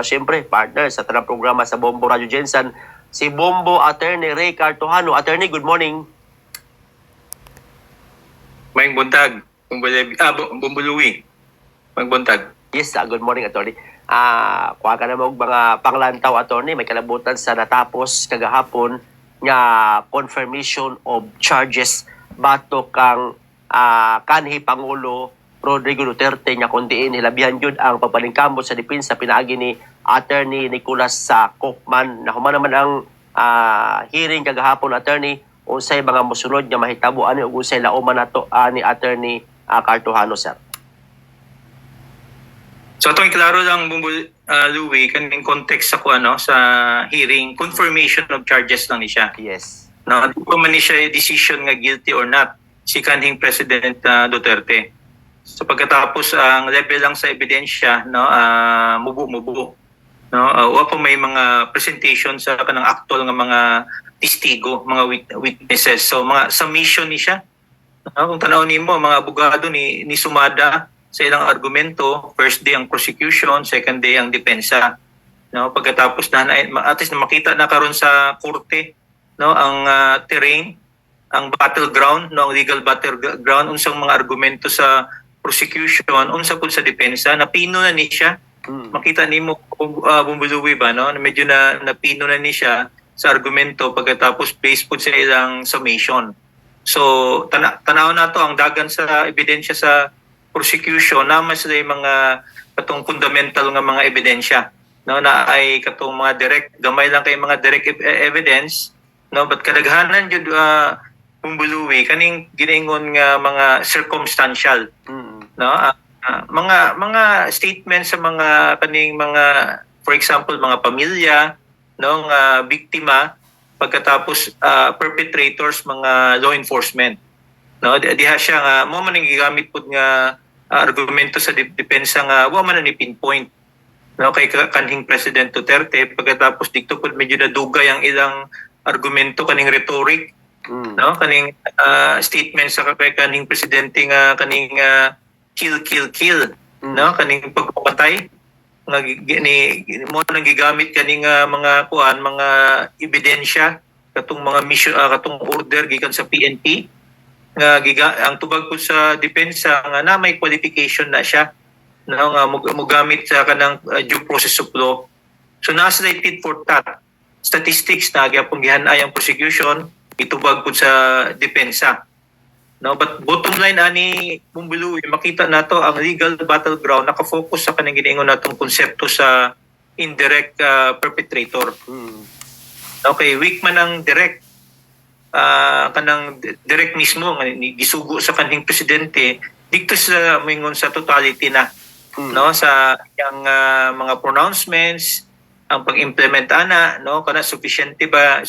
Siyempre, partner sa tanang programa sa Bombo Radio Jensen, si Bombo Attorney Ray Cartojano. Attorney, good morning. May buntag, Bumbuluwi. May buntag. Yes, good morning, Attorney. Kuha ka na mo mga panglantaw, Attorney. May kalabutan sa natapos kagahapon nga confirmation of charges bato kang kanhi Pangulo Rodrigo Duterte nga kundiin hilabihan jud ang pagpalingkamot sa depensa pinaagi ni Attorney Nicolas sa Kochman. Nahuman naman ang hearing kagahapon, Attorney, unsay mga mosunod nga mahitabo ani ug unsay lauman nato ni Attorney Cartojano, sir. So itong klaro lang, Louie, kaning context sa sa hearing, confirmation of charges lang ni siya. Yes. No, di pa man ni siya decision nga guilty or not si kanhing President Duterte. So pagkatapos ang level lang sa ebidensya, no, mubo. No, wa pa may mga presentation sa kanang actual nga mga testigo, mga witnesses. So mga submission ni siya. No, kung tanaw nimo mga abogado ni sumada sa ilang argumento, first day ang prosecution, second day ang depensa. No, pagkatapos na at least makita na karon sa korte, no, ang terrain, ang battleground, no, ang legal battleground unsang mga argumento sa prosecution, unsa pud sa depensa, napino na ni siya. Makita nimo Bumbuluwi ba, no, medyo napino na ni siya sa argumento pagkatapos based pud sa ilang summation. So tanaw na to ang dagan sa ebidensya sa prosecution naman sila yung mga katong fundamental nga mga ebidensya, no, na ay katong mga direct gamay lang kay mga direct evidence, no, but kadaghanan jud Bumbuluwi kaning giningon nga mga circumstantial, no, mga statements sa mga kaning mga, for example, mga pamilya, no, nga biktima, pagkatapos perpetrators, mga law enforcement, no, diha siya nga mo man gigamit pud nga argumento sa depensa nga wa man ni pinpoint, no, kay kanhing President Duterte, pagkatapos dito pud medyo nadugay ang ilang argumento kaning rhetoric, no, kaning statement sa kanhing presidente nga kaning kill, no, kaning pagpapatay nga mo nang gigamit kaning mga mga ebidensya katong mga mission, katong order gikan sa PNP nga ang tubag po sa depensa nga na may qualification na siya, no, nga mogamit sa kanang due process of law. So nasa tit for tat statistics na gyapon gihan-ay ang prosecution itubag po sa depensa, no, but bottom line ani Bumbuluwi, makita nato ang legal battleground naka-focus sa kanang giningon natong konsepto sa indirect perpetrator. Okay, weak man ang direct, kanang direct mismo nga gisugo sa kanhing presidente dito sa mingon sa totality na, no, sa yang mga pronouncements, ang pag-implement ana, no, kana sufficient ba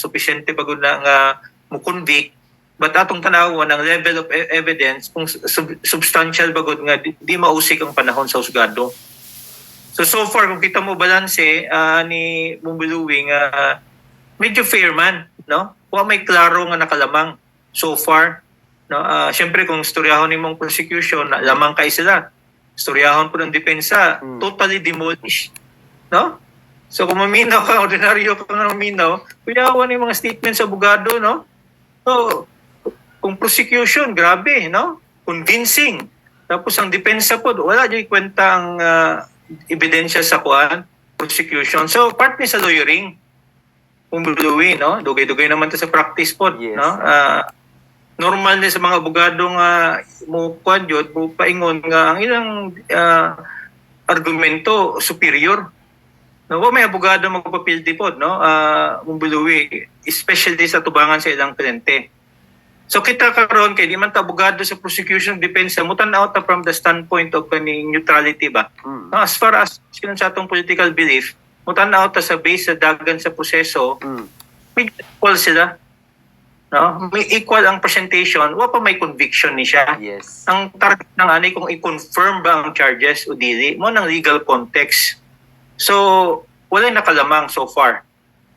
gud na nga mo convict, but atong tanawon ang level of evidence kung substantial ba gud nga di mausik ang panahon sa husgado. So far kung kita mo balanse ni Bumbuluwi nga medyo fair man, no, wa may klaro nga nakalamang so far, no. Syempre kung istoryahon nimong prosecution lamang kay sila, istoryahon po ng depensa totally demolished, no. So kung maminaw ka, ordinaryo ka nga maminaw, kuyawan yung mga statements sa abogado, no. So kung prosecution grabe, no, convincing, tapos ang depensa po wala di kwenta ang ebidensya sa prosecution. So part ni sa lawyering Bumbuluwi, no, dugay-dugay naman to sa practice po, yes, no. Normal ni sa mga abogado nga mo jud mo paingon nga ang ilang argumento superior, no. Wa may abogado magpapildi pod, no, Bumbuluwi, especially sa tubangan sa ilang kliyente. So kita karon kay di man ta abogado sa prosecution defense mo tan-aw ta from the standpoint of kaning neutrality ba. No, as far as sa atong political belief, mo tan-aw ta sa base sa dagan sa proseso, may equal sila, no, may equal ang presentation, wa pa may conviction ni siya. Yes. Ang target ng ani kung i-confirm ba ang charges o dili mo ng legal context. So wala nakalamang so far,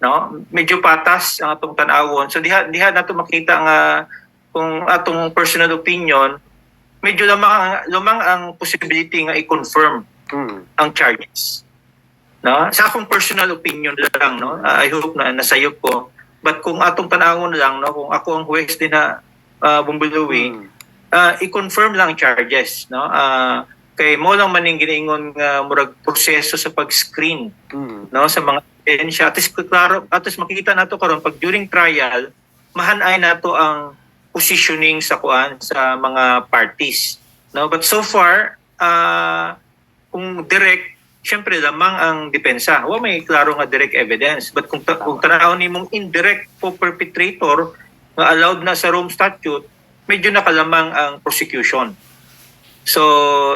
no, medyo patas ang atong tan-awon. So diha nato makita nga kung atong personal opinion medyo lamang ang possibility nga i-confirm ang charges. no, sa akong personal opinion lang, no, I hope na nasayop ko, but kung atong tanawon lang, no, kung ako ang huwes din na Bumbuluwi, i-confirm lang charges, no, kay mo lang maning ginaingon nga murag proseso sa pag-screen, no, sa mga ebidensya. Atis klaro, atis makita nato karon pag during trial mahanay nato ang positioning sa kuan sa mga parties, no, but so far kung direct, syempre lamang ang depensa. Wa may klaro nga direct evidence. But kung tanawon nimong indirect co-perpetrator nga allowed na sa Rome Statute, medyo nakalamang ang prosecution. So,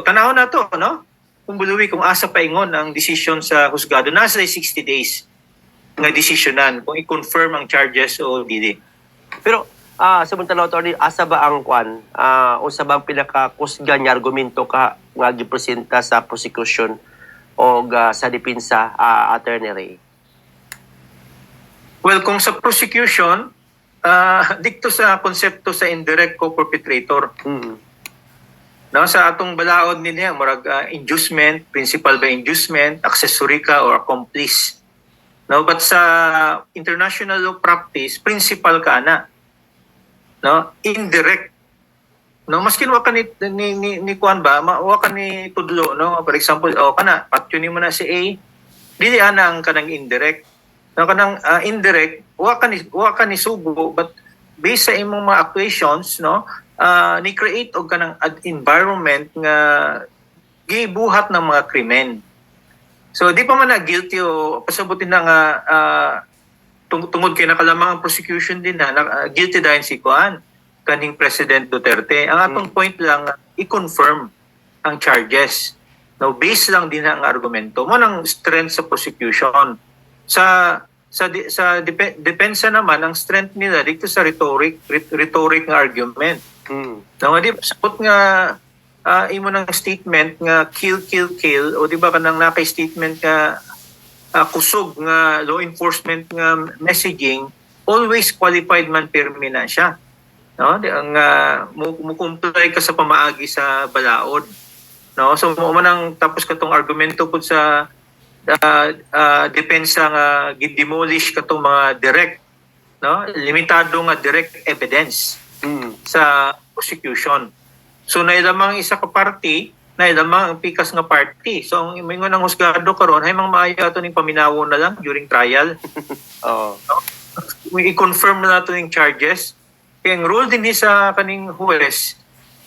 tanawon na to, no? Kung buluwi, kung asa paingon ang decision sa husgado, nasa 60 days nga desisyonan kung i-confirm ang charges o dili. Pero samantala attorney, asa ba ang kwan? Usa bang pinakakusga nga argumento ka nga gipresenta sa prosecution o sa depensa, Attorney Ray? Well, kung sa prosecution, dikto sa konsepto sa indirect co-perpetrator. No, sa atong balaod niya, murag inducement, principal by inducement, accessory ka or accomplice. No, but sa international law practice, principal ka na. No, indirect. No, maskin wa ka ni kuan ba, wa ka ni tudlo, no. For example, kana patyo nimo na si A, dili ana ang kanang indirect. No, kanang indirect, wa ka ni sugo, but based sa imong mga actuations, no, ni create og kanang environment nga gibuhat ng mga krimen. So di pa man na guilty o pasabutin na nga tungod kay nakalamang ang prosecution din na guilty dahil si kuan kaning President Duterte. Ang atong point lang, i-confirm ang charges. No, based lang din ang argumento mo ng strength sa prosecution. Sa depensa naman, ang strength nila dito sa rhetoric nga argument. No, di sabot nga imo ng statement nga kill o di ba kanang nakay statement nga kusog nga law enforcement nga messaging, always qualified man pirmi na siya. No, ang mo-comply ka sa pamaagi sa balaod. No, so mo man ang tapos katong argumento pud sa depensa nga gidemolish katong mga direct, no, limitado nga direct evidence sa prosecution. So nailamang isa ka party, nailamang ang pikas nga party. So ang ingon ng husgado karon ay mga maayo ato ning paminawo na lang during trial. No? I-confirm na nato yung charges. Kaya ang rule din sa kaning huwes,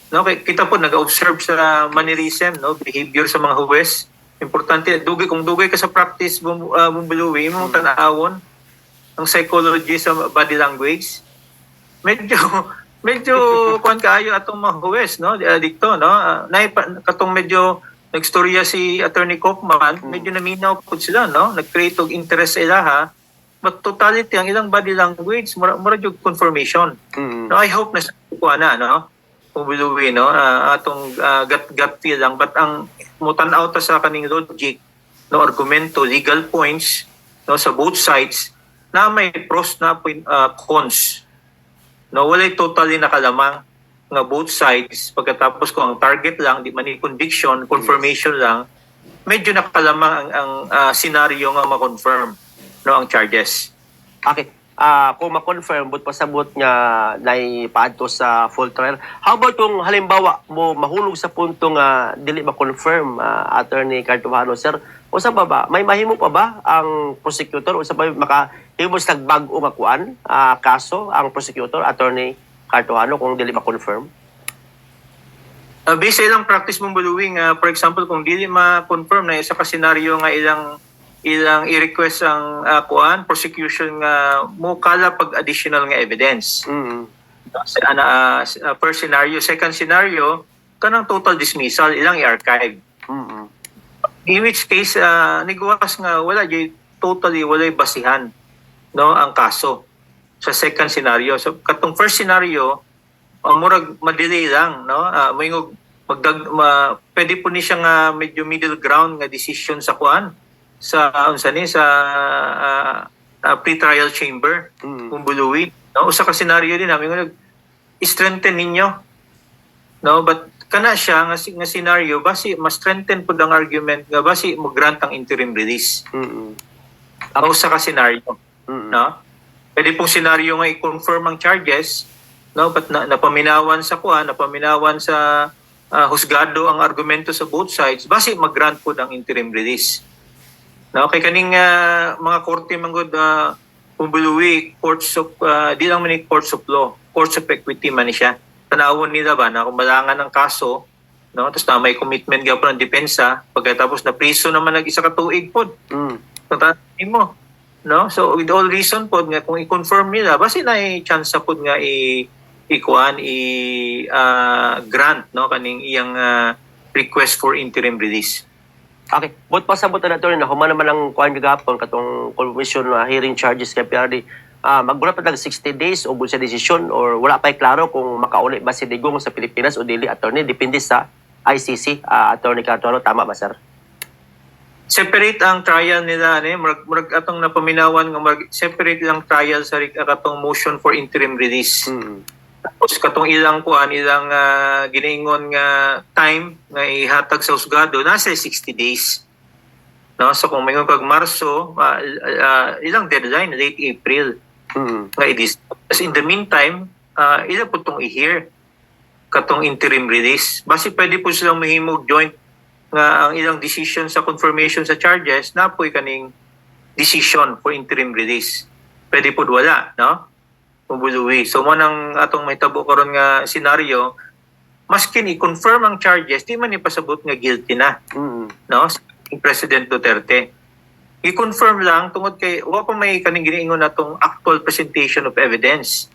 no, kita po nag-observe sa mannerism, no, behavior sa mga huwes. Importante, kung dugay ka sa practice Bumbuluwi, mong tanawon ang psychology sa body language. Medyo kuan kaayo atong mga huwes, no, dikto, no. Katong medyo nagstorya si Attorney Kaufman, medyo naminaw pud sila, no, nag-create og interest sa ilaha. But totality ang ilang body language mura jud confirmation. No, I hope na sa kuana, no, Bumbuluwi, no, atong gut feel lang, but ang mutan-aw ta sa kaning logic, no, argumento, legal points, no, sa both sides na may pros na cons. No, walay totally nakalamang nga both sides. Pagkatapos ko ang target lang, di man ni conviction, confirmation lang, medyo nakalamang ang scenario nga ma-confirm, no, ang charges. Okay. Kung ma-confirm, but pasabot nga naipaadto sa full trial, how about kung halimbawa mo mahulog sa punto nga dili ma-confirm, Attorney Cartuhano, sir? O sa baba, may mahimo pa ba ang prosecutor? O sa baba, makahimos nagbag-o nga kuan, kaso ang prosecutor, Attorney Cartuhano, kung dili ma-confirm? Based sa ilang practice mong buluwing, for example, kung dili ma-confirm na isa ka senaryo nga ilang i-request ang prosecution nga mo kala pag additional nga evidence. First scenario, second scenario, kanang total dismissal, ilang i-archive. In which case, niguwas nga wala totally walay basihan, no, ang kaso sa second scenario. So katong first scenario, murag madelay lang, no, pwede po ni siya nga medyo middle ground nga decision sa kuan sa pre-trial chamber, Bumbuluwi, no, usa ka scenario din namin strengthen ninyo, no, but kana siya nga scenario basi mas strengthen pud ang argument nga basi mo grant ang interim release. Ako sa ka scenario, no? Pwede pong scenario nga i-confirm ang charges, no? But napaminawan sa napaminawan sa husgado ang argumento sa both sides, basi mag-grant po ang interim release. No? Kay kaning mga korte manggod Pumbuluwi, courts of, di lang man courts of law, courts of equity man siya. Tanawon nila ba na kung malangan ng kaso, no? Tapos na may commitment gapon ng depensa, pagkatapos na priso naman nag-isa ka tuig pod. Tatanin mo. No? So with all reason pod nga kung i-confirm nila, basi na chance pod nga grant no kaning iyang request for interim release. Okay. But pasabot na ito rin na human naman ang kuhan kagapon katong commission hearing charges kay PRD. Magmula pa tag 60 days o sa desisyon or wala pa'y klaro kung makauli ba si Digong sa Pilipinas o dili, attorney, depende sa ICC. Attorney Catuaro, tama ba sir? Separate ang trial nila murag atong napaminawan nga separate lang trial sa katong motion for interim release. Tapos katong ilang ginaingon nga time nga ihatag sa husgado nasa 60 days. No, so kung mayroon pag Marso, ilang deadline late April. Nga i-dis. In the meantime, ilang po itong i-hear katong interim release. Basi pwede po silang mahimog joint nga ang ilang decision sa confirmation sa charges na po'y kaning decision for interim release. Pwede po wala, no? Pumbuluwi. So mo nang atong mahitabo karon nga senaryo, maskin i-confirm ang charges, di man ipasabot nga guilty na. No? President Duterte. I-confirm lang tungod kay wa pa may kaning giniingon natong actual presentation of evidence.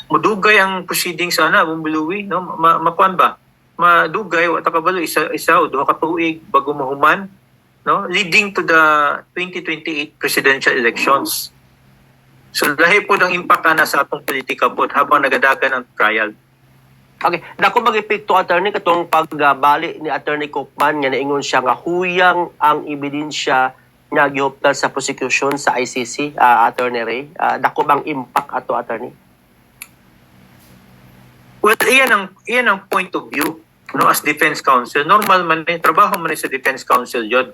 Mudugay ang proceedings sana Pumbuluwi, no? Makuan ba? Madugay wa ta kabalo isa o duha ka tuig bago mahuman, no? Leading to the 2028 presidential elections. So lahi po ang impact na sa atong politika po habang nagadagan ang trial. Okay. Dako mag-epekto, attorney, katong pagbali ni Attorney Koopman nga naingon siya nga huyang ang ebidensya nga gihuptan sa prosecution sa ICC, Attorney Ray. Dako bang impact ato, attorney? Well, iyan ang point of view, no, as defense counsel. Normal man trabaho man sa defense counsel jud.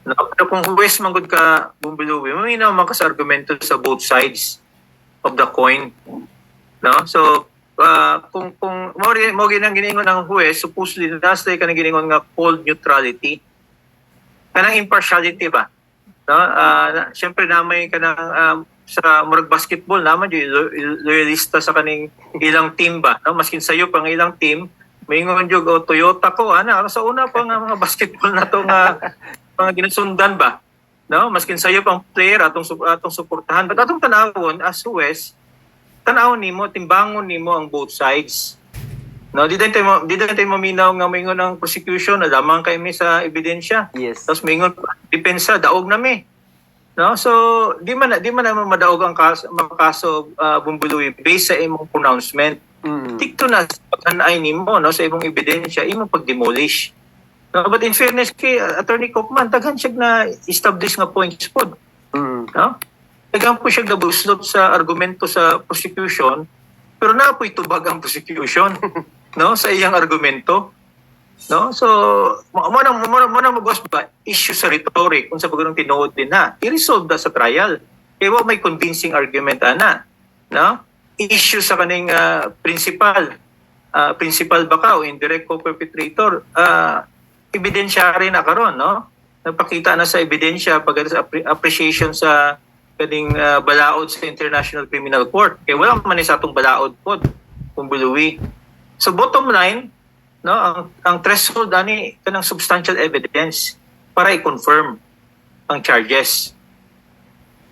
No, pero kung huwes manggod ka Bumbiluwi, maminaw man ka sa argumento sa both sides of the coin. No? So, kung mo ginang giningon ng huwes, supposedly nasa ka na giningon nga cold neutrality. Kanang impartiality ba? No? Siyempre namay ka ng sa murag basketball naman yung loyalista sa kaning ilang team ba? No? Maskin sayo pang ilang team, maingon jud o Toyota ko, sa una pa nga mga basketball na to nga mga ginasundan ba, no? Maskin sayo pang player atong suportahan, but atong tanawon as West, tanawon nimo, timbangon nimo ang both sides, no? Di tayo maminaw nga maingon ang prosecution na lamang kay mi sa ebidensya. Yes. Tapos maingon depensa daog na mi, no? So di man madaog ang kaso Bumbuluwi based sa imong pronouncement. Tikto na pagkanay nimo, no, sa imong ebidensya imong pag-demolish. No, but in fairness kay Attorney Koopman, daghan siya na establish nga points po. No? Daghan po siya nabuslot sa argumento sa prosecution, pero napoy tubag ang prosecution, no, sa iyang argumento. No? So, mo na magwas ba issue sa rhetoric kung sa pagurong tinuod din na i-resolve da sa trial. Kaya may convincing argument ana, no? Issue sa kaning principal ba ka o indirect co-perpetrator, ebidensya rin na karon, no? Nagpakita na sa ebidensya pag sa appreciation sa kaning balaod sa International Criminal Court. Kaya wala man sa atong balaod pod Pumbuluwi. So bottom line, no, ang threshold ani kanang substantial evidence para i-confirm ang charges.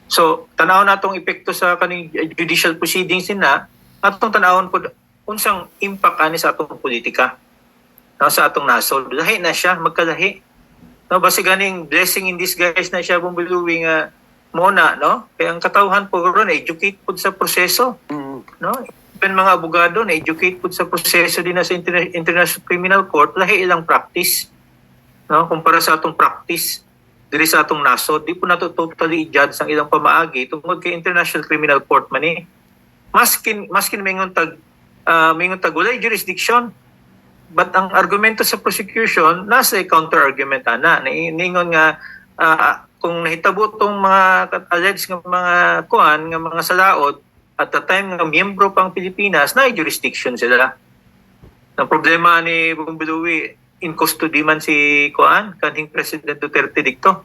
So tanaw natong epekto sa kaning judicial proceedings na atong tanawon pod unsang impact ani sa atong politika. No, sa atong nasod. Lahi na siya, magkalahi. No, basi ganing blessing in disguise na siya Bumbuluwi nga muna, no? Kaya ang katawhan po ron educate po sa proseso. No? Even mga abogado na educate po sa proseso din na sa International Criminal Court, lahi ilang practice. No, kumpara sa atong practice diri sa atong nasod, di po nato totally i-judge ang ilang pamaagi tungod kay International Criminal Court man maskin mingon tag walay jurisdiction. but ang argumento sa prosecution nasa counter argument ana ningon nga kung nahitabo tong mga alleged nga mga kuan nga mga salaod at the time nga miyembro pang Pilipinas na jurisdiction sila. Ang problema ni Bumbilui in custody man si kuan kanhing President Duterte dikto.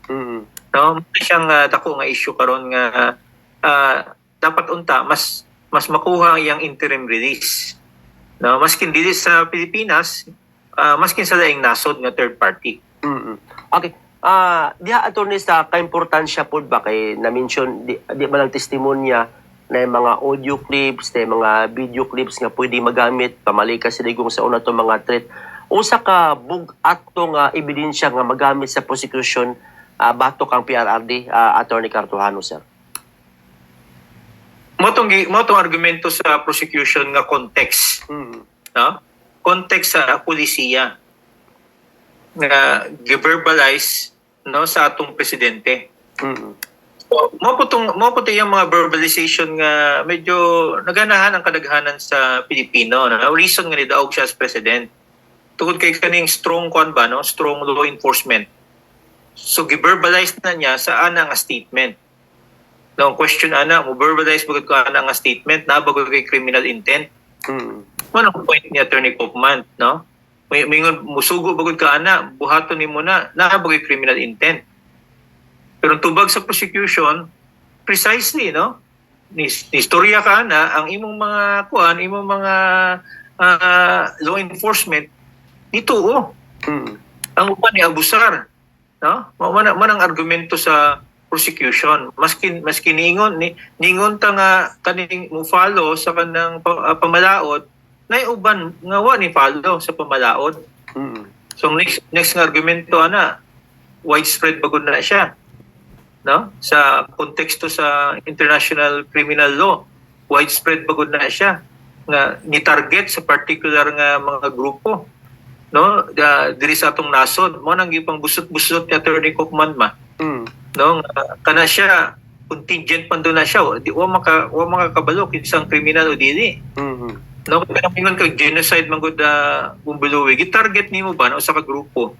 No, siyang dako nga issue karon nga dapat unta mas makuha ang interim release. No, maskin dili sa Pilipinas, maskin sa laing nasod nga third party. Okay. Diha attorney sa kaimportansya po ba kay na-mention di ba lang testimonya na yung mga audio clips, na yung mga video clips nga pwede magamit pamalika sa digong sa una to mga threat. Usa ka bug-ato nga ebidensya nga magamit sa prosecution batok ang PRRD, Attorney Cartuhano, sir. Motong argumento sa prosecution nga context. No? Context sa pulisiya nga gi-verbalize no sa atong presidente. So, mo po yung mga verbalization nga medyo naganahan ang kadaghanan sa Pilipino. No? Reason nga ni daog siya as president. Tungod kay kaning strong strong law enforcement. So gi-verbalize na niya sa ana nga statement. No, question ana, mo verbalize bagod ko ana nga statement na bagod kay criminal intent. Ano point ni Attorney Kaufman, no? Mingon musugo bagod ka ana, buhaton nimo na bagod criminal intent. Pero tubag sa prosecution, precisely, no? Ni istorya ka na ang imong mga imong mga law enforcement dituo. Ang uban ni abusar, no? Man ang argumento sa prosecution maski ningon ta nga kaning mo follow sa kanang pamalaod nay uban nga wa ni follow sa pamalaod. So next nga argumento ana widespread bagod na siya, no, sa konteksto sa international criminal law widespread bagod na siya nga ni target sa particular nga mga grupo, no, diri sa atong nasod mo nang gipang busot-busot ni Attorney Kaufman no, kana siya contingent man doon na siya di wa makakabalo kinsang kriminal o dili. No, kanang kag genocide man gud Bumbilui gi-target nimo ba na usa ka grupo,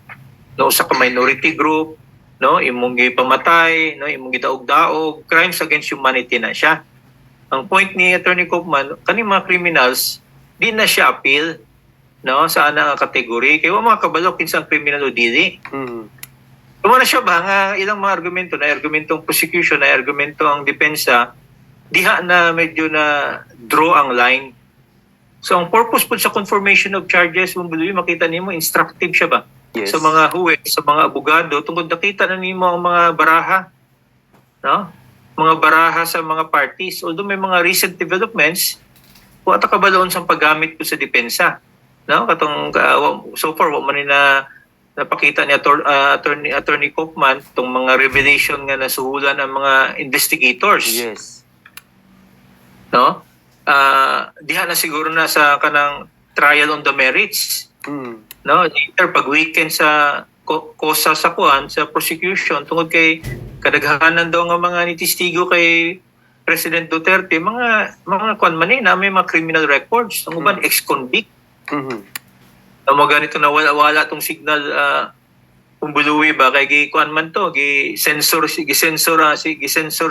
no, usa ka minority group, no, imong gipamatay, no, imong gidaog-daog, crimes against humanity na siya. Ang point ni Attorney Kaufman kaning mga criminals di na siya appeal, no, sa ana nga kategory kay wa makakabalo kinsang kriminal o dili. Tuma na siya ba nga ilang mga argumento na argumentong prosecution na argumento ang depensa diha na medyo na draw ang line. So ang purpose po sa confirmation of charges Bumbilui makita nimo instructive siya ba? Yes. Sa mga huwes, sa mga abogado tungod nakita na nimo ang mga baraha, no? Mga baraha sa mga parties. Although may mga recent developments, wa ta kabaloon sa paggamit po sa depensa, no? Katong so far wa man na napakita ni Attorney Kaufman tong mga revelation nga nasuhulan ang mga investigators. Yes. No? Diha na siguro na sa kanang trial on the merits. No, later pag weekend sa kosa sa kuan sa prosecution tungod kay kadaghanan daw nga mga nitistigo kay President Duterte mga kuan man na may mga criminal records ang uban ex-convict. Mo ganito na wala tong signal Bumbilui ba kay kuan man to gi-sensor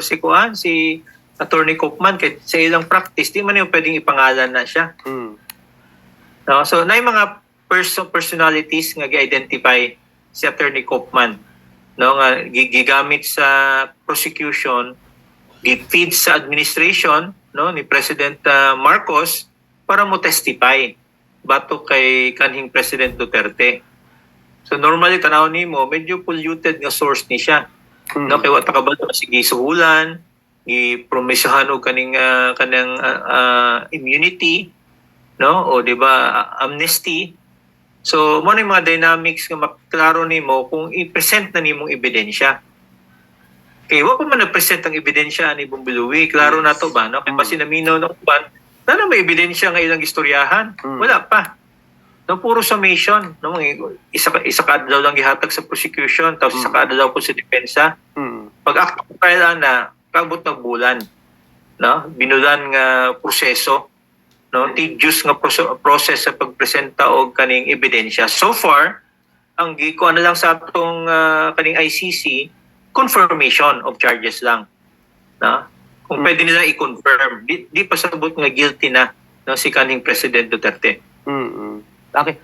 si kuan si Attorney Kaufman kay sa ilang practice di man yung pwedeng ipangalan na siya. No, so nay mga personalities nga gi-identify si Attorney Kaufman, no, nga gigamit sa prosecution, gi-feed sa administration, no, ni President Marcos para mo testify batok kay kanhing President Duterte. So normally tanaw nimo medyo polluted nga source ni siya. No, kay wa ta kabalo sige suhulan, gipromisahan og kanang immunity, no, o di ba amnesty. So mo ni mga dynamics nga maklaro nimo kung i-present na nimong ebidensya. Kay wa pa man na-present ang ebidensya ni Bumbilui, klaro na to ba, no? Kay pasinaminaw ng uban na may ebidensya nga ilang istoryahan. Wala pa. No, puro summation, no, isa ka daw lang gihatag sa prosecution tapos isa ka daw po sa depensa. Pag active trial na kabot ng bulan, no, binulan nga proseso no, tedious nga process sa pagpresenta og kaning ebidensya. So far, ang giko na lang sa atong kaning ICC, confirmation of charges lang. Na? Kung pwede nila i-confirm, di pa sabot nga guilty na, no, si kaning President Duterte. Okay.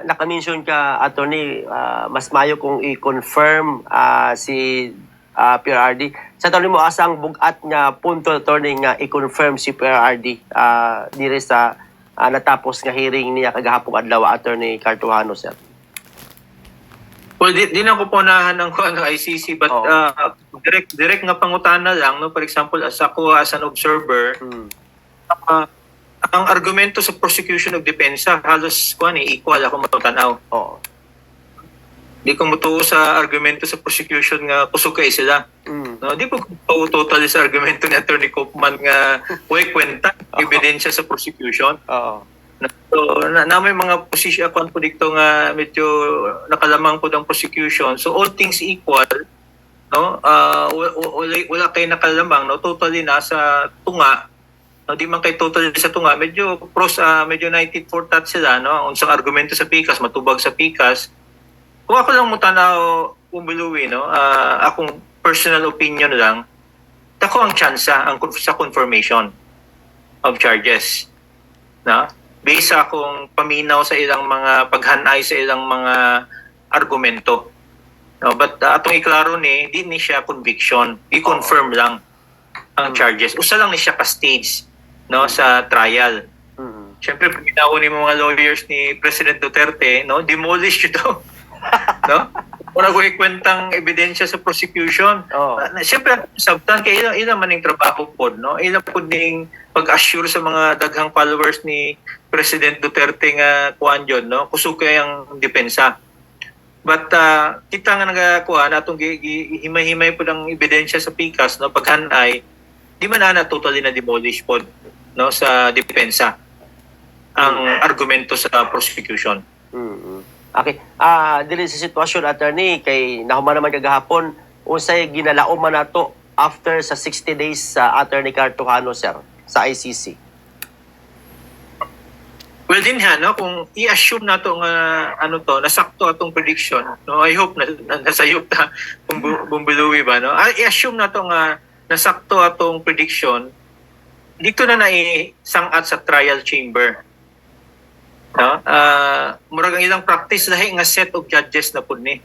Naka-mention ka, attorney, mas mayo kung i-confirm si PRRD. Sa attorney mo, asang bugat nga punto, attorney, nga i-confirm si PRRD dire sa natapos nga hearing niya kagahapong adlaw, attorney Cartuhano, sir? Well, di na ko punahan ng ICC, but direct nga pangutana lang, no? For example, as ako as an observer, ang argumento sa prosecution of depensa halos equal ako matutanaw. Oo. Di ko mutuo sa argumento sa prosecution nga kusukay sila. No, di po totally sa argumento ni Attorney Kaufman nga way kwenta ebidensya sa prosecution. Oo. So, na may mga position ako po dito nga medyo nakalamang po ng prosecution. So all things equal, no, wala kay nakalamang, no, totally nasa tunga. No, di man kay totally sa tunga, medyo medyo 94 tat sila, no, unsang argumento sa pikas, matubag sa pikas. Kung ako lang mo tanaw umuluwi, no, akong personal opinion lang, dako ang tsansa sa confirmation of charges, no? Based sa akong paminaw sa ilang mga paghanay sa ilang mga argumento. No, but atong iklaro ni, di ni siya conviction. I-confirm lang ang charges. Usa lang ni siya ka-stage, no, sa trial. Siyempre, paminaw ni mga lawyers ni President Duterte, no, demolish yun daw. No? Wala ko ikwentang ebidensya sa prosecution. Siyempre, sabtan kay ilang maning trabaho po, no? Ilang po ding pag-assure sa mga daghang followers ni President Duterte nga kuan yun, no? Kusukay ang depensa. But kita nga nagakuha na itong himay-himay po ng ebidensya sa pikas, no? Paghanay, di man na totally na demolish po, no? Sa depensa ang argumento sa prosecution. Okay. Dili sa sitwasyon, attorney, kay nahuman naman kagahapon, unsay ginalaom man nato after sa 60 days sa Attorney Cartuhano, sir, sa ICC? Well din ha, no, kung i-assume nato nga nasakto atong prediction, no, I hope na nasayop ta kung bumbiluwi ba, no. I-assume nato nga nasakto atong prediction, dito na sangat sa trial chamber. No, murag ang ilang practice lahi nga set of judges na pud ni.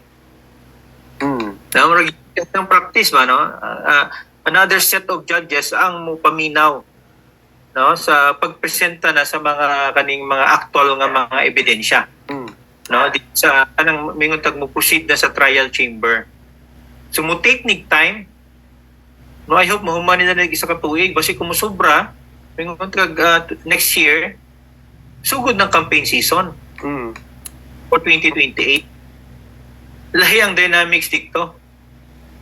Na murag ang practice ba, no, another set of judges ang mo paminaw, no, sa pagpresenta na sa mga kaning mga actual nga mga ebidensya. No, di sa anang mingon tag mo proceed na sa trial chamber. So mo take time. No, I hope mahuman nila isa ka tuig basi kung mosobra mingon tag next year sugod ng campaign season for 2028. Lahi ang dynamics dito,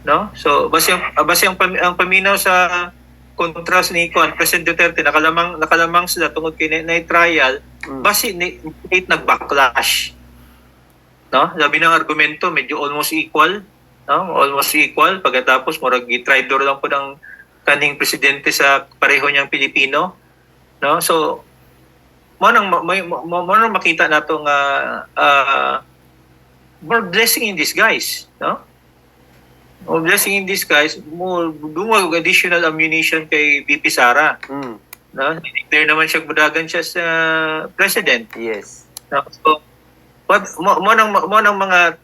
no? So basi ang paminaw sa contrast ni President Duterte, nakalamang sila tungod kay na trial, basi nag-backlash, no? Labi ng argumento medyo almost equal, no? Almost equal pagkatapos murag i-traitor lang po ng kaning presidente sa pareho niyang Pilipino, no? So mo nang makita nato nga more blessing in disguise, no? More blessing in disguise, mo dungog additional ammunition kay BP Sara. No? Declare naman siya budagan siya sa president. Yes. No? So mo nang mga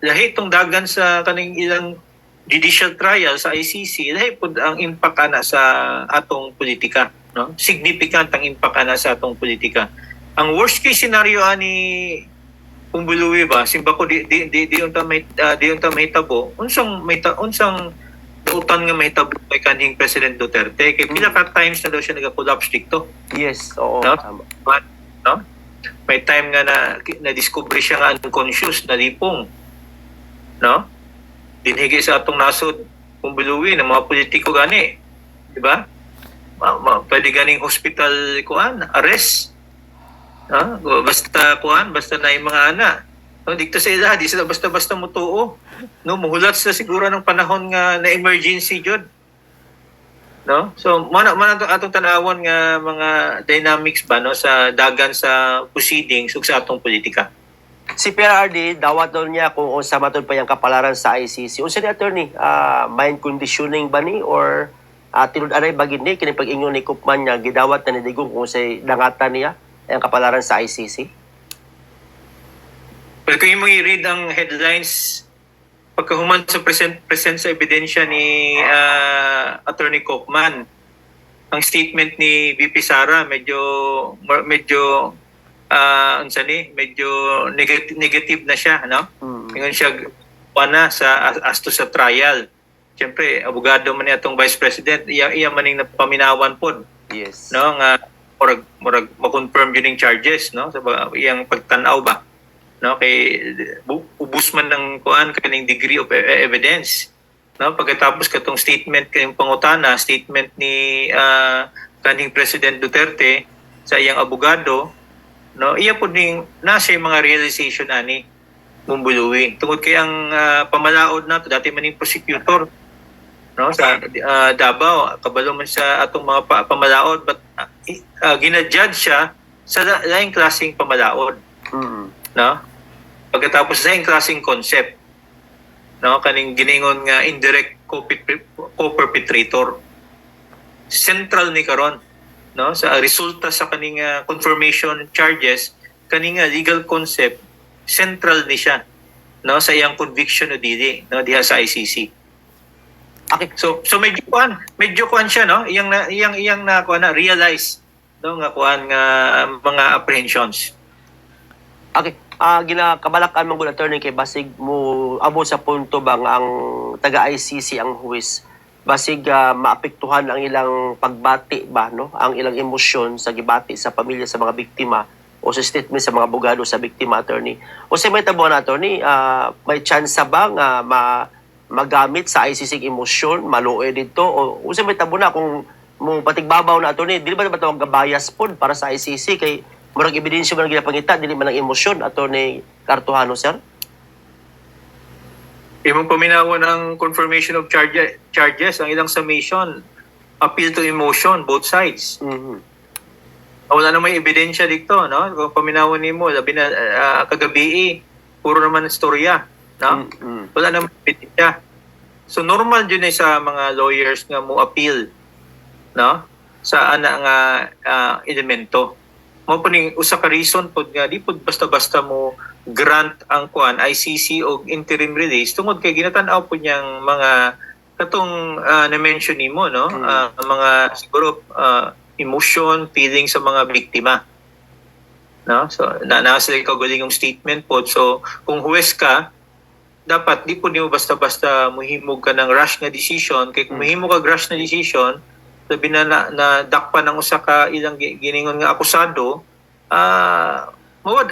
lahi tong dagan sa kaning ilang judicial trial sa ICC, lahi pud ang impact ana sa atong politika, no? Significant ang impact ana sa atong politika. Ang worst case scenario ani kung buluwi ba simba ko di unta mahitabo unsang utan nga mahitabo kay kaning President Duterte kay pila ka times na daw siya nag-collapse dito. Yes, oo. No? No? May time nga na discover siya nga unconscious, nalipong. No? Dinhigi sa atong nasod kung buluwi ng mga politiko gani. Di ba? Pwede ganing hospital arrest. Basta na yung mga anak. No, dito sa ila, di sila basta-basta mutuo. No, muhulat sila siguro ng panahon nga na emergency jud. no? So man atong tanawon nga mga dynamics ba no sa dagan sa proceedings ug sa atong politika. Si PRRD, dawat daw niya kung unsa matod pa yung kapalaran sa ICC. Unsa ni attorney, mind conditioning ba ni or tinud-anay bagid ni kini pag-ingon ni Koopman niya gidawat na ni Digong kung unsay dangatan niya ang kapalaran sa ICC? Pero kung mo i-read ang headlines pagkahuman sa present sa ebidensya ni Attorney Koopman, ang statement ni VP Sara medyo unsa ni medyo negative na siya, no? Ingon siya na sa as to sa trial. Siyempre, abogado man ni atong Vice President, iya maning napaminawan pod. Yes. No, nga murag ma-confirm yun yung charges, no? Sa iyang pagtanaw ba? No, kay ubus man ng kuan kaning degree of evidence, no? Pagkatapos katong statement kayong pangutana, statement ni kaning President Duterte sa iyang abogado, no, iya pud ning nasa mga realization ani mumbuluwi tungod kay ang pamalaod nato dati man ning prosecutor, no, sa Davao, kabalo man sa atong mga pamalaod, but ginadjudge siya sa laing klaseng pamalaod, no? Pagkatapos sa laing klaseng concept, no, kaning giningon nga indirect co-perpetrator, central ni karon, no, sa resulta sa kaning confirmation charges, kaning legal concept central ni siya, no, sa iyang conviction o dili, no, diha sa ICC. Okay. So medyo kuan siya, no, iyang na kuan na realize, no, nga kuan nga mga apprehensions. Okay. Ginakabalakan man gud attorney kay basig mo abo sa punto bang ang taga ICC ang huwis basig maapektuhan ang ilang pagbati ba, no, ang ilang emosyon sa gibati sa pamilya sa mga biktima o sa statement sa mga abogado sa biktima, attorney. O sa may tabo na attorney, may chance ba nga magamit sa ICC emosyon maluoy dito o sa may tabo na kung mo patigbabaw na attorney, dili ba tawag bias pod para sa ICC kay murag ebidensya man ginapangita dili man ang emosyon, attorney Cartuhano, sir? Imong paminawon ang confirmation of charges, ang ilang summation, appeal to emotion, both sides. Wala na may ebidensya dito, no? Kung paminawon nimo, labi na kagabi, puro naman storya, no? Wala na may ebidensya. So normal yun sa mga lawyers nga mo appeal, no? Sa ana nga elemento. Mo puning usa ka reason pod nga di pod basta-basta mo grant ang kuan ICC og interim release tungod kay ginatan-aw pod niyang mga katong na-mention nimo, no, mga siguro emotion, feeling sa mga biktima, no? So nasa kaugalingong statement pod. So kung huwes ka, dapat di po nimo basta-basta muhimog ka ng rash na decision, kay kung muhimog ka rash na decision sabi na dakpan ng usa ka ilang giningon nga akusado, mawad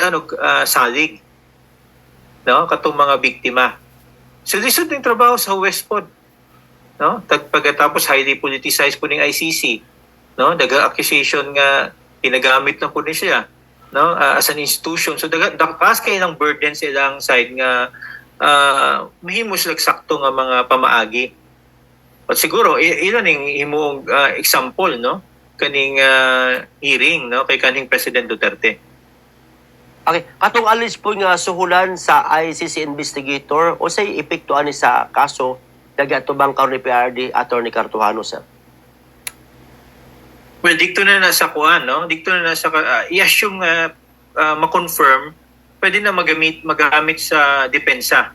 salig, no, katong mga biktima. So lisod ning trabaho sa West Pod, no, pagkatapos highly politicized po ning ICC, no, daga accusation nga ginagamit na po ni siya, no, as an institution. So dakas kay ilang burden sa ilang side nga mahimos lagsakto nga mga pamaagi. At siguro ilan ning imong example, no, kaning hearing, no, kay kaning President Duterte. Okay, katong alis po nga suhulan sa ICC investigator o say epekto ani sa kaso nagatubang karon ni PRD, attorney Cartuhano, sir? Well, dikto na nasa kuan, no, dikto na nasa i-assume nga ma-confirm, pwede na magamit sa depensa.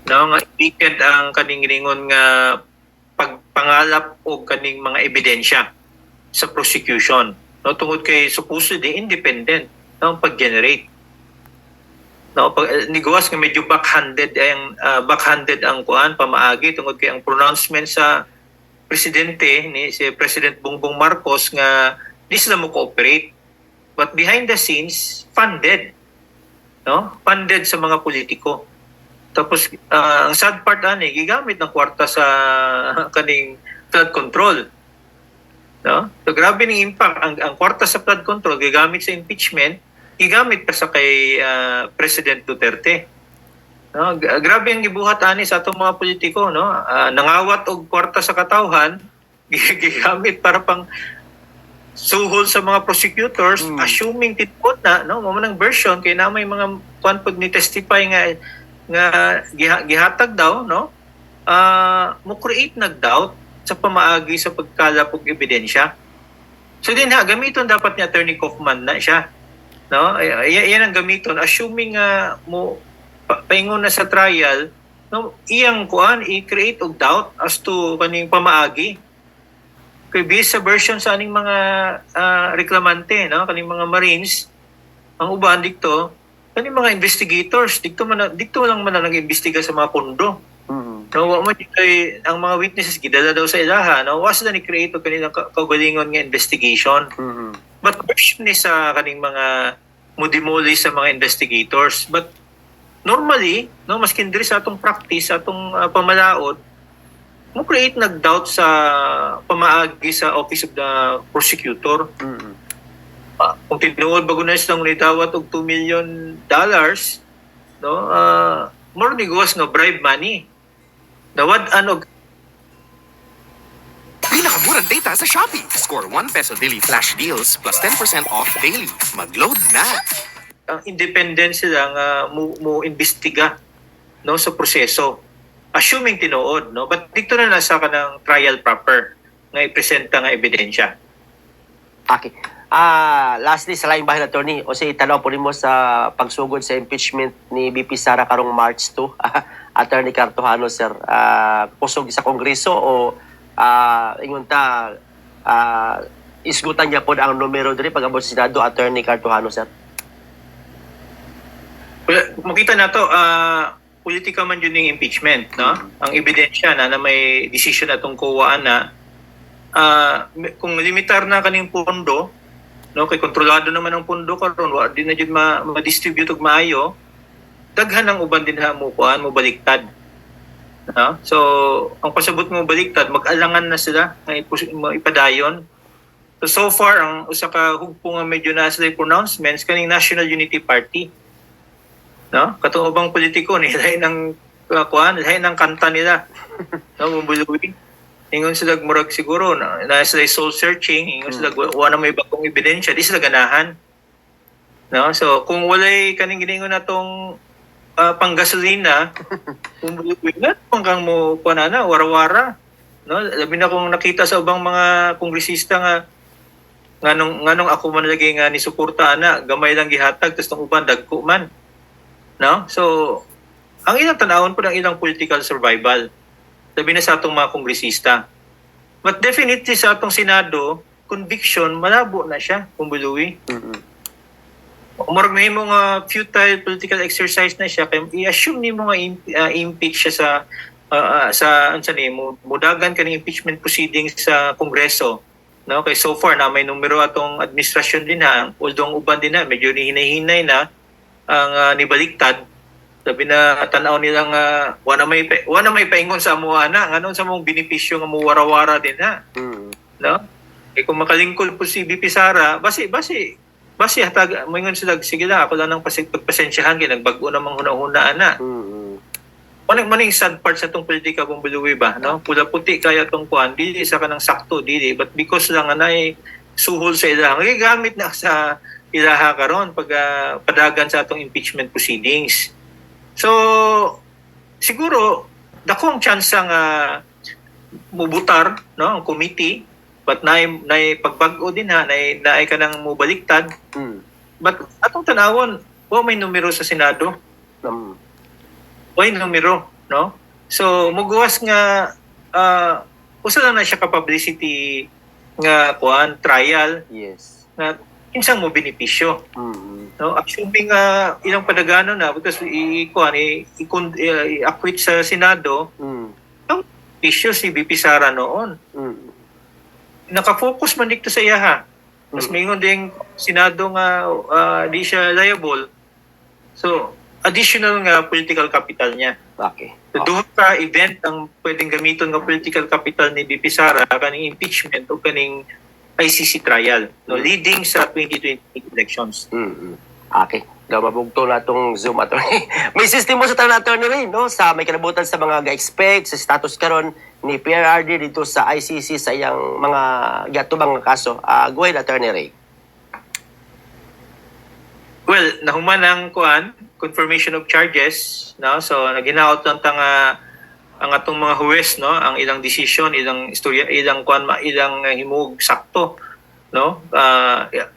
No, nga weekend ang kaning ringon nga pagpangalap o kaning mga ebidensya sa prosecution, no, tungod kay supposedly independent, no, pag-generate, no, niguas nga medyo backhanded ang kuan pamaagi tungod kay ang pronouncement sa presidente ni si President Bongbong Marcos nga di sila mo cooperate, but behind the scenes funded, no, funded sa mga politiko. Tapos ang sad part ani gigamit ng kwarta sa kaning flood control, no? So grabe ning impact ang kwarta sa flood control gigamit sa impeachment, gigamit pa sa kay President Duterte, no? Grabe ang gibuhat ani sa atong mga politiko, no? Nangawat og kwarta sa katawhan, gigamit para pang suhol sa mga prosecutors, assuming titpot na, no, mamanang version kay na may mga kuan pag ni testify nga gihatag daw, no, mo create nag doubt sa pamaagi sa pagkalap og ebidensya. So din gamiton dapat ni Attorney Kaufman na siya, no, yan ang gamiton assuming mo paingon na sa trial, no, iyang kuan i-create og doubt as to kaning pamaagi kay based sa version sa aning mga reklamante, no, kaning mga Marines, ang uban dito kaning mga investigators dito lang man nag-imbestiga sa mga pondo. No, wa man kay ang mga witnesses gidala daw sa ilaha, no, was na ni create og kanilang kaugalingon nga investigation. But version ni sa kaning mga mudimoli sa mga investigators, but normally, no, maskin diri sa atong practice, sa atong pamalaod, mo create nag-doubt sa pamaagi sa Office of the Prosecutor. Kung tinuod bago na silang nitawat og $2 million, no, more ni gawas nga bribe money. Nawad-an og Pinakamurang data sa Shopee. Score 1 peso daily flash deals plus 10% off daily. Mag-load na! ang independent sila nga mo imbestiga, no, sa proseso. Assuming tinuod, no, but dito na nasa kanang trial proper nga ipresenta nga ebidensya. Okay. Lastly, sa laing bahin, attorney, o say tanaw po nimo sa pagsugod sa impeachment ni BP Sara karong March 2, Attorney Cartojano, sir, kusog sa Kongreso o ingon ta isgutan niya po ang numero diri pag-abot sa Senado, Attorney Cartojano, sir? Makita na to, politika man yun yung impeachment, no? Ang ebidensya na may decision na itong kuwaan na kung limitar na kaning pondo, no, kay kontrolado naman ang pondo karon, wa din na jud ma-distribute og maayo, daghan ang uban din ha mo kuan mo baliktad. No? So, ang pasabot mo baliktad, mag-alangan na sila nga ipadayon. So far ang usa ka hugpong nga medyo na sila pronouncements kaning National Unity Party. No? Katong ubang politiko ni lain ng kuan, lain ng kanta nila. No, bubuluwi. Ingon sila murag siguro na sila soul searching, ingon sila wala may bagong ebidensya, di sila ganahan. No? So kung walay kaning giningon natong panggasolina, bubuluwi na kang mo kuanana warawara. No? Labi na kung nakita sa ubang mga kongresista nga nganong ako man lagi nga ni suporta ana, gamay lang gihatag tapos tong uban dagko man. No? So, ang ilang tanawon po ng ilang political survival. Sabi na sa atong mga kongresista. But definitely sa atong Senado, conviction, malabo na siya, kumbuluwi. Umurag na yung mga futile political exercise na siya, kaya i-assume ni mo nga impeach siya sa mudagan ka ng impeachment proceedings sa Kongreso. No? Kaya so far na may numero atong administrasyon din ha, although ang uban din na, medyo hinay-hinay na, ang nibaliktad, sabi na tanaw nilang wala may paingon sa amuha na nganon sa mong benepisyo nga muwara-wara din ha. No? Eh kung makalingkod po si BP Sara, basi hatag moingon sila, sige lang ako lang nang pagpasensyahan kay nagbago na mga hunahunaan na. Maning sad part sa tong politika kung buluwi ba, no? Pula-puti kaya tong kuan, dili sa kanang sakto dili, but because lang anay suhol sa ilang gamit na sa ilaha karon pag padagan sa atong impeachment proceedings. So siguro dako ang chance nga mubutar, no, ang committee, but nay pagbag-o din ha, nay ka nang mubaliktad. But atong tanawon, may numero sa Senado. May numero, no? So muguwas nga usa lang na siya ka publicity nga kuan trial. Yes. Na kinsang mo benepisyo. No, assuming ilang padagano na because i-acquit sa Senado, ang issue si BP Sara noon. Nakafocus man dito sa iya ha. Mas mingon ding Senado nga di siya liable. So, additional nga political capital niya. Okay. So, duha ka event ang pwedeng gamiton nga political capital ni BP Sara, kaning impeachment o kaning ICC trial, no, leading sa 2020 elections. Okay. Daw mabugto na itong Zoom, attorney. May system mo sa tanan, attorney rin, no? Sa may kanabutan sa mga ga-expect, sa status karon ni PRRD dito sa ICC sa iyang mga gatubang kaso. Go ahead, Attorney Ray. Well, nahuman ang confirmation of charges, no? So naginaot lang ang atong mga huwes, no, ang ilang decision, ilang istorya, ilang himug sakto, no?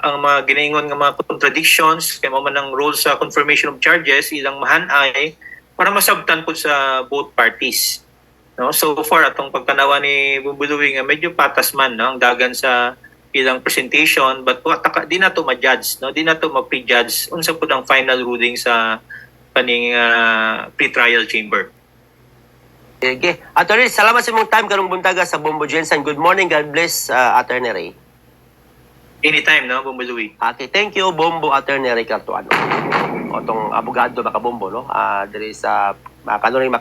Ang mga ginaingon nga mga contradictions kay mo man ang role sa confirmation of charges, ilang mahanay para masabtan po sa both parties. No? So far atong pagtanawa ni Bumbuluwi nga medyo patas man, no, ang dagan sa ilang presentation, but di na to ma-judge, no? Di na to ma-prejudge unsa pud ang final ruling sa kaning pre-trial chamber. Sige. Attorney, salamat sa imong time karong buntaga sa Bombo Jensen. Good morning, God bless, Attorney Ray. Anytime, no, Bumbuluwi. Okay, thank you, Bombo Attorney Ray Cartuano. O tong abogado makabombo, no? Diri sa kanuring